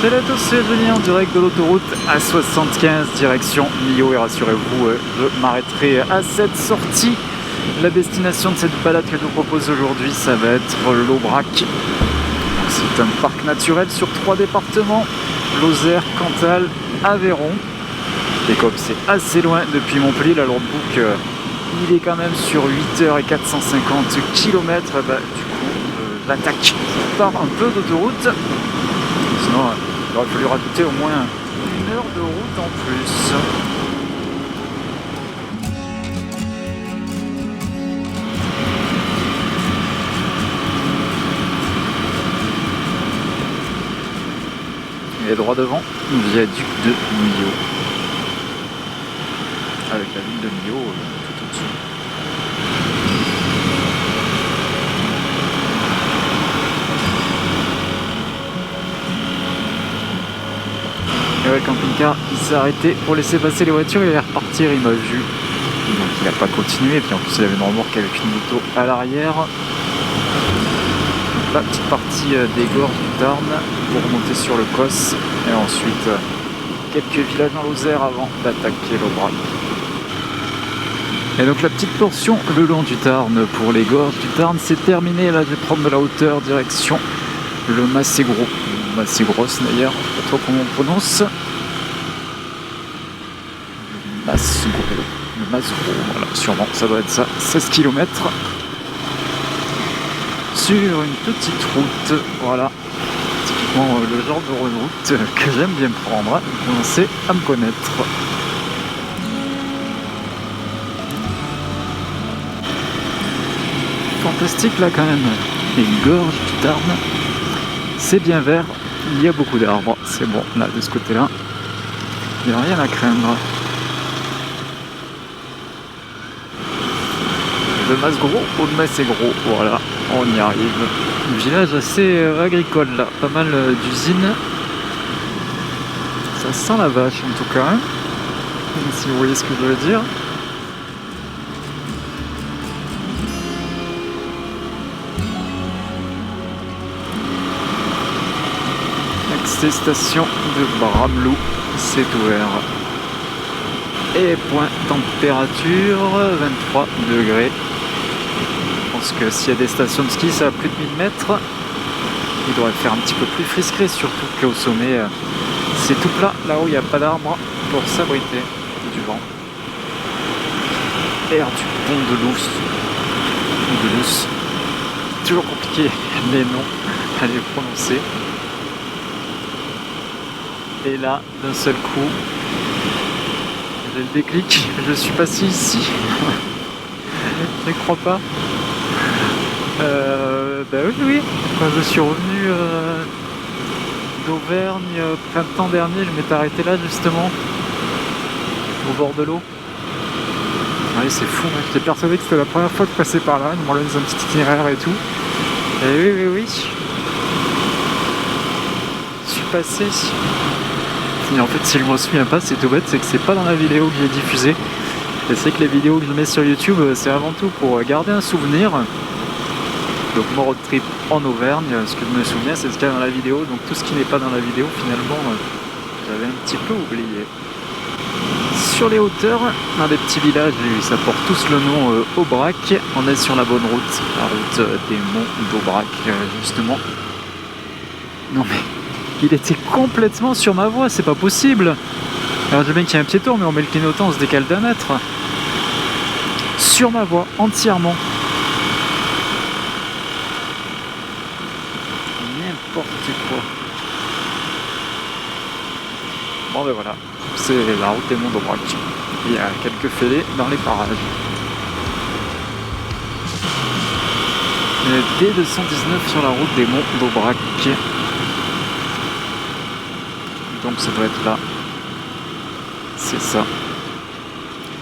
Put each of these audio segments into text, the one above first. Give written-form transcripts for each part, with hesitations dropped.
C'est la c'est Julien en direct de l'autoroute A75 direction Millau et rassurez-vous, je m'arrêterai à cette sortie. La destination de cette balade que je vous propose aujourd'hui, ça va être l'Aubrac. C'est un parc naturel sur 3 départements, Lozère, Cantal, Aveyron. Et comme c'est assez loin depuis Montpellier, la Lourdebouc, il est quand même sur 8h et 450 km. Du coup, l'attaque par un peu d'autoroute. Sinon, il aurait fallu rajouter au moins 1 heure de route en plus. Et droit devant, viaduc de Millau. Avec la ville de Millau tout au-dessus. Et ouais, le camping-car, il s'est arrêté pour laisser passer les voitures, il allait repartir, il m'a vu. Donc il n'a pas continué, puis en plus il avait une remorque avec une moto à l'arrière. La petite partie des gorges du Tarn pour remonter sur le Cos et ensuite quelques villages en Lozère avant d'attaquer l'Aubrac. Et donc la petite portion le long du Tarn pour les gorges du Tarn c'est terminé. Là je vais prendre de la hauteur direction le Massegros. Massegros d'ailleurs, je ne sais pas trop comment on prononce. Le Massegros, voilà, sûrement ça doit être ça, 16 km. Sur une petite route, voilà, typiquement le genre de route que j'aime bien prendre, pour commencer à me connaître. Fantastique là quand même, les gorges du Tarn, c'est bien vert, il y a beaucoup d'arbres, c'est bon, là de ce côté-là, il n'y a rien à craindre. Le Massegros ou le Massegros, voilà, on y arrive. Un village assez agricole là, pas mal d'usines. Ça sent la vache en tout cas, hein, si vous voyez ce que je veux dire. Station de Bramelou, c'est ouvert. Et point température 23 degrés. Je pense que s'il y a des stations de ski, ça a plus de 1000 mètres. Il devrait faire un petit peu plus frisqué, surtout qu'au sommet, c'est tout plat, là-haut il n'y a pas d'arbres pour s'abriter du vent. Air du pont de Lousse. De Lousse. Toujours compliqué les noms à les prononcer. Et là, d'un seul coup, j'ai le déclic, je suis passé ici. Je ne crois pas. Oui. Quand je suis revenu d'Auvergne printemps dernier, je m'étais arrêté là justement, au bord de l'eau. Ouais, c'est fou, hein. J'étais persuadé que c'était la première fois que je passais par là, ils m'ont donné un petit itinéraire et tout. Et oui. Je suis passé. Et en fait, si je me souviens pas, c'est tout bête, c'est que c'est pas dans la vidéo que j'ai diffusée. Je sais que les vidéos que je mets sur YouTube, c'est avant tout pour garder un souvenir. Donc mon road trip en Auvergne, ce que je me souviens, c'est ce qu'il y a dans la vidéo. Donc tout ce qui n'est pas dans la vidéo, finalement, j'avais un petit peu oublié. Sur les hauteurs, dans des petits villages, ça porte tous le nom Aubrac. On est sur la bonne route, la route des monts d'Aubrac, justement. Non mais... il était complètement sur ma voie, c'est pas possible. Alors je sais bien qu'il y a un piéton, mais on met le clignotant, on se décale d'1 mètre. Sur ma voie, entièrement. N'importe quoi. Bon ben voilà, c'est la route des monts d'Aubrac. Il y a quelques fêlés dans les parages. D219 sur la route des monts d'Aubrac. Donc ça doit être là, c'est ça,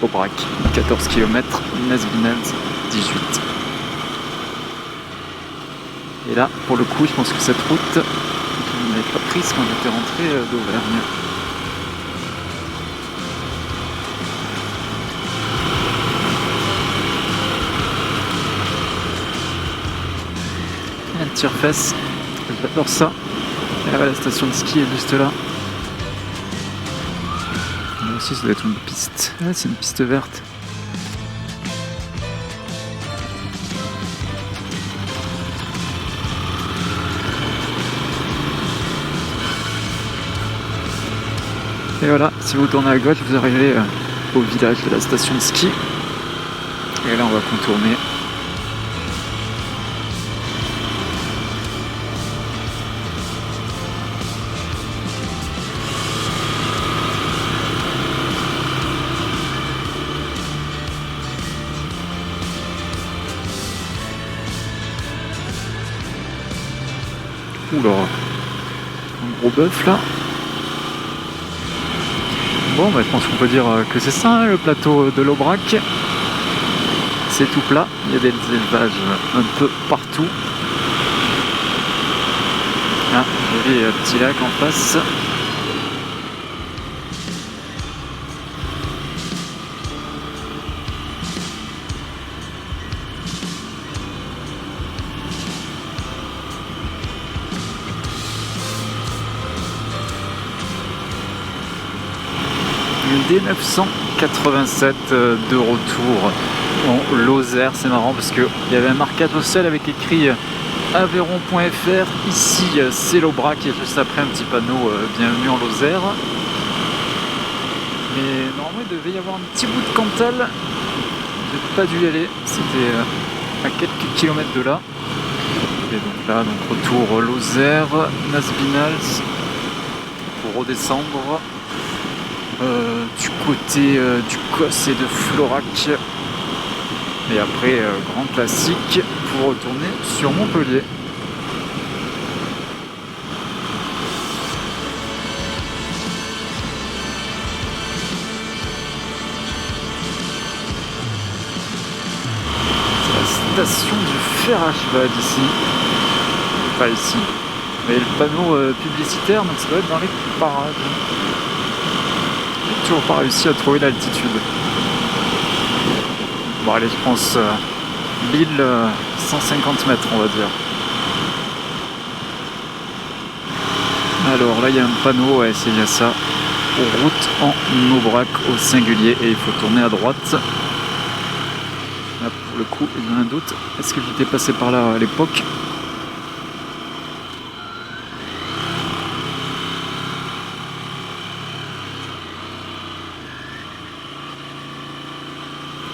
Aubrac, 14 km, Nesbinez, 18. Et là, pour le coup, je pense que cette route, je ne l'avais pas prise quand j'étais rentré d'Auvergne. Un tire-fesse, j'adore ça. Et ouais, la station de ski est juste là. Là aussi, ça doit être une piste. Ah, c'est une piste verte. Et voilà, si vous tournez à gauche, vous arrivez au village de la station de ski. Et là, on va contourner. Oula, un gros bœuf là. Bon, bah, je pense qu'on peut dire que c'est ça, hein, le plateau de l'Aubrac. C'est tout plat, il y a des élevages un peu partout. Ah, joli petit lac en face. D987 de retour en Lozère. C'est marrant parce qu'il y avait un marquage au sol avec écrit Aveyron.fr. Ici c'est l'Aubrac et juste après un petit panneau bienvenue en Lozère. Mais normalement il devait y avoir un petit bout de Cantal. J'ai pas dû y aller, c'était à quelques kilomètres de là. Et donc là, donc retour Lozère, Nasbinals pour redescendre. Du côté du Cos et de Florac, et après grand classique pour retourner sur Montpellier. C'est la station du fer à cheval ici, pas ici, mais le panneau publicitaire, donc ça doit être dans les parages. J'ai toujours pas réussi à trouver l'altitude. Bon allez, je pense 1150 mètres on va dire. Alors là il y a un panneau, ouais c'est bien ça. Route en Aubrac au singulier et il faut tourner à droite. Là pour le coup il y a un doute. Est-ce que j'étais passé par là à l'époque ?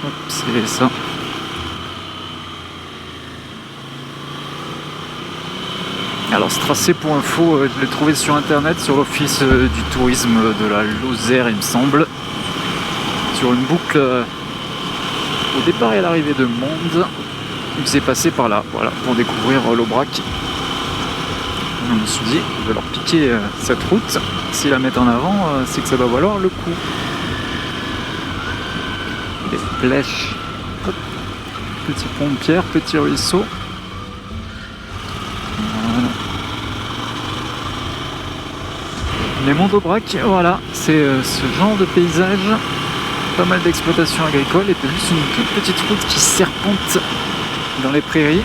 Hop, c'est ça. Alors ce tracé pour info, je l'ai trouvé sur internet, sur l'office du tourisme de la Lozère il me semble. Sur une boucle au départ et à l'arrivée de Monde. Il s'est passé par là, voilà, pour découvrir l'Aubrac. Je me suis dit, je vais leur piquer cette route. S'ils la mettent en avant, c'est que ça doit valoir le coup. Des flèches. Hop. Petit pont de pierre, petit ruisseau. Voilà. Les monts d'Aubrac, voilà, c'est ce genre de paysage. Pas mal d'exploitation agricole et puis juste une toute petite route qui serpente dans les prairies.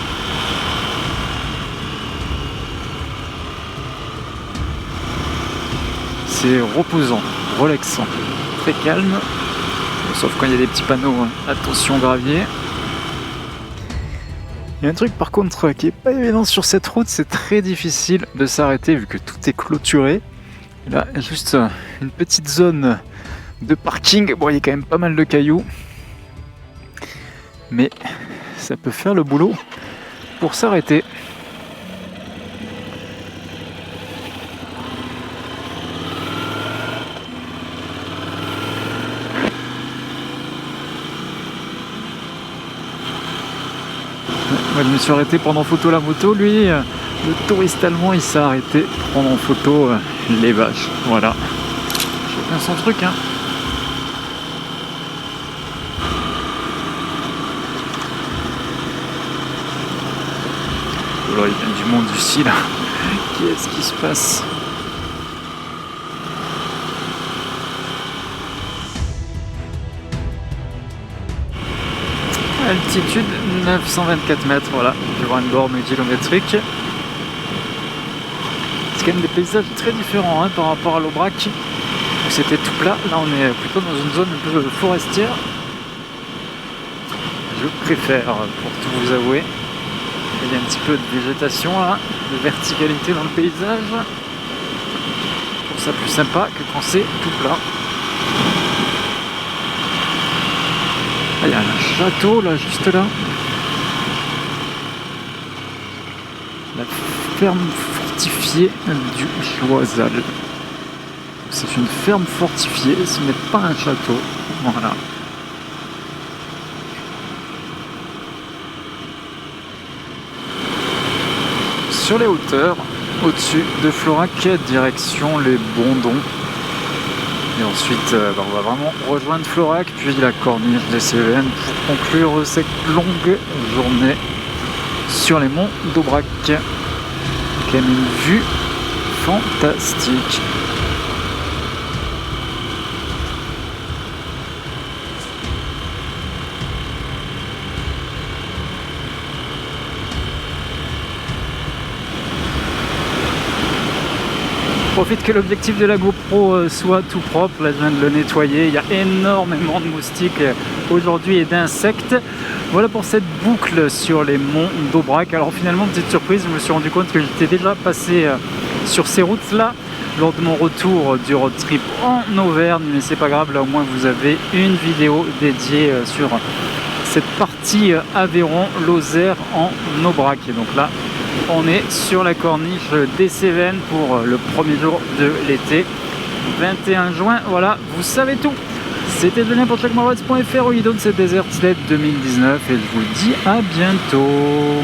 C'est reposant, relaxant, très calme. Sauf quand il y a des petits panneaux, hein. Attention gravier. Il y a un truc par contre qui est pas évident sur cette route, c'est très difficile de s'arrêter vu que tout est clôturé. Là, il y a juste une petite zone de parking. Bon, il y a quand même pas mal de cailloux. Mais ça peut faire le boulot pour s'arrêter. Moi, je me suis arrêté pendant photo la moto. Lui, le touriste allemand, il s'est arrêté pour prendre en photo les vaches. Voilà. Chacun son truc, hein. Alors, il y a du monde ici, là. Qu'est-ce qui se passe ? Altitude 924 mètres, voilà, je vois une borne kilométrique. C'est quand même des paysages très différents hein, par rapport à l'Aubrac. C'était tout plat, là on est plutôt dans une zone un peu forestière. Je préfère, pour tout vous avouer. Il y a un petit peu de végétation là, de verticalité dans le paysage. Je trouve ça plus sympa que quand c'est tout plat. Ah, il y a un château là, juste là. La ferme fortifiée du Choisal. C'est une ferme fortifiée, ce n'est pas un château. Voilà. Sur les hauteurs, au-dessus de Florac, direction les Bondons. Et ensuite, on va vraiment rejoindre Florac, puis la corniche des Cévennes pour conclure cette longue journée sur les monts d'Aubrac. Quand même une vue fantastique. Profite que l'objectif de la GoPro soit tout propre. Là je viens de le nettoyer, il y a énormément de moustiques aujourd'hui et d'insectes. Voilà pour cette boucle sur les monts d'Aubrac. Alors finalement, petite surprise, je me suis rendu compte que j'étais déjà passé sur ces routes là lors de mon retour du road trip en Auvergne, mais c'est pas grave, là au moins vous avez une vidéo dédiée sur cette partie Aveyron-Lozère en Aubrac. Et donc là on est sur la corniche des Cévennes pour le premier jour de l'été, 21 juin, voilà, vous savez tout. C'était Julien pour checkmyrides.fr, au guidon de cette Desert Sled 2019 et je vous dis à bientôt.